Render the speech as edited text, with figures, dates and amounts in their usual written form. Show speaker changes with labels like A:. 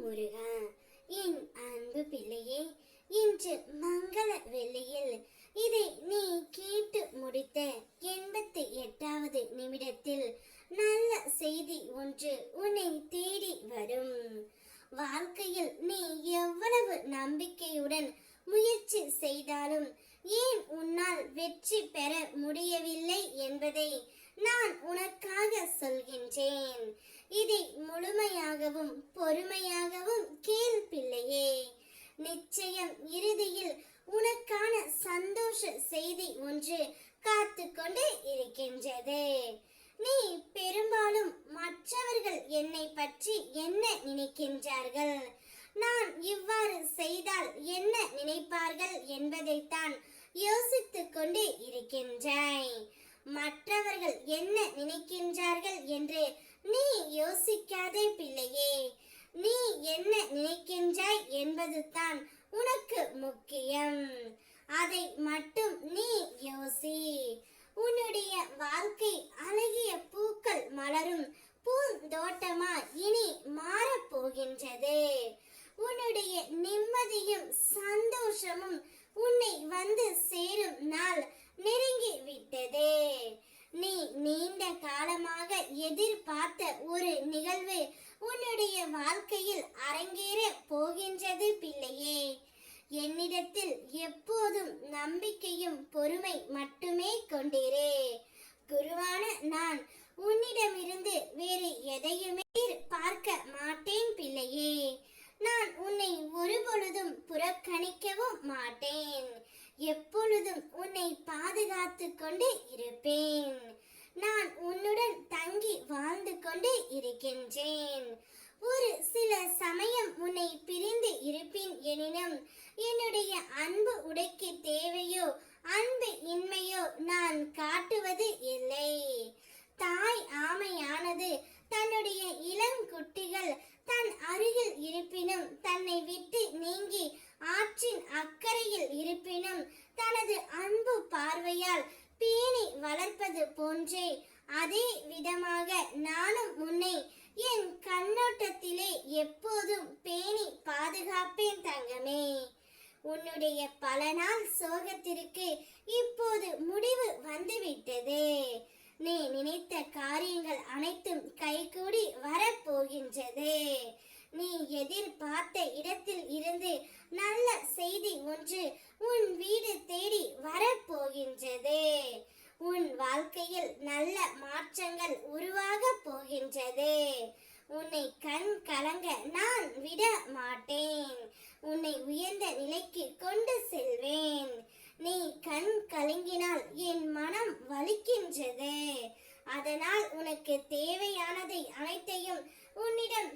A: முருகா. என் அன்பு பிள்ளையே, இன்று மங்கள வெள்ளியில் இதை நீ கேட்டு முடித்த 88வது நிமிடத்தில் நல்ல செய்தி ஒன்று உன்னை தேடி வரும். வாழ்க்கையில் நீ எவ்வளவு நம்பிக்கையுடன் முயற்சி செய்தாலும் ஏன் உன்னால் வெற்றி பெற முடியவில்லை என்பதை நான் உனக்காக சொல்கின்றேன். இதை முழுமையாகவும் பொறுமையாகவும் கேள் பிள்ளையே. நிச்சயம் இறுதியில் உனக்கான சந்தோஷ செய்தி ஒன்று காத்து கொண்டு இருக்கின்றது. நீ பெரும்பாலும் மற்றவர்கள் என்னை பற்றி என்ன நினைக்கின்றார்கள், நான் இவ்வாறு செய்தால் என்ன நினைப்பார்கள் என்பதைத்தான் யோசித்துக் கொண்டு இருக்கின்றாய். மற்றவர்கள் என்ன நினைக்கின்றார்கள் என்று நீ யோசிக்காதே பிள்ளையே. நீ என்ன நினைக்கின்றாய் என்பது தான் உனக்கு முக்கியம். அதை மட்டும் நீ யோசி. உன்னுடைய வாழ்க்கை அழகிய பூக்கள் மலரும் பூந்தோட்டமா இனி மாறப்போகின்றது. உன்னுடைய நிம்மதியும் சந்தோஷமும் உன்னை வந்து சேரும் நாள் நெருங்கி விட்டது. நீ நீண்ட காலமாக எதிர்பார்த்த ஒரு நிகழ்வு உன்னுடைய வாழ்க்கையில் அரங்கேற போகின்றது பிள்ளையே. என்னிடத்தில் எப்போதும் நம்பிக்கையும் பொறுமை மட்டுமே கொண்டிரு. குருவான நான் உன்னிடமிருந்து வேறு எதையுமே பார்க்க மாட்டேன் பிள்ளையே. நான் உன்னை ஒருபொழுதும் புறக்கணிக்கவும் மாட்டேன். எப்பொழுதும் உன்னை பாதுகாத்து கொண்டு இருப்பேன். நான் உன்னுடன் தங்கி வாழ்ந்து கொண்டு இருக்கின்றேன். ஒரு சில சமயம் உன்னை பிரிந்து இருப்பேன் எனினும் என்னுடைய அன்பு உடைக்கு தேவையோ அன்பு இன்மையோ நான் காட்டுவது இல்லை. தாய் ஆமையானது தன்னுடைய இளங்குட்டிகள் தன் அருகில் இருப்பினும் தன்னை விட்டு நீங்கி ஆற்றின் அக்கறையில் இருப்பினும் தனது அன்பு பார்வையால் பேணி வளர்ப்பது போன்றே அதே விதமாக நானும் உன்னை என் கண்ணோட்டத்திலே எப்போதும் பேணி பாதுகாப்பேன் தங்கமே. உன்னுடைய பல நாள் சோகத்திற்கு இப்போது முடிவு வந்துவிட்டது. நீ நினைத்த காரியங்கள் அனைத்தும் கைகூடி வரப்போகின்றது. நீ எதிர்பார்த்த இடத்தில் இருந்து நல்ல செய்தி ஒன்று உன் வீடு தேடி வரப்போகின்றது. உன் வாழ்க்கையில் நல்ல மாற்றங்கள் உருவாக போகின்றது. உன்னை கண் கலங்க நான் விட மாட்டேன். உன்னை உயர்ந்த நிலைக்கு கொண்டு செல்வேன். நீ கண் கலங்கினால் என் மனம் வலிக்கின்றது. அதனால் உனக்கு தேவையானதை அனைத்தையும் உன்னிடம்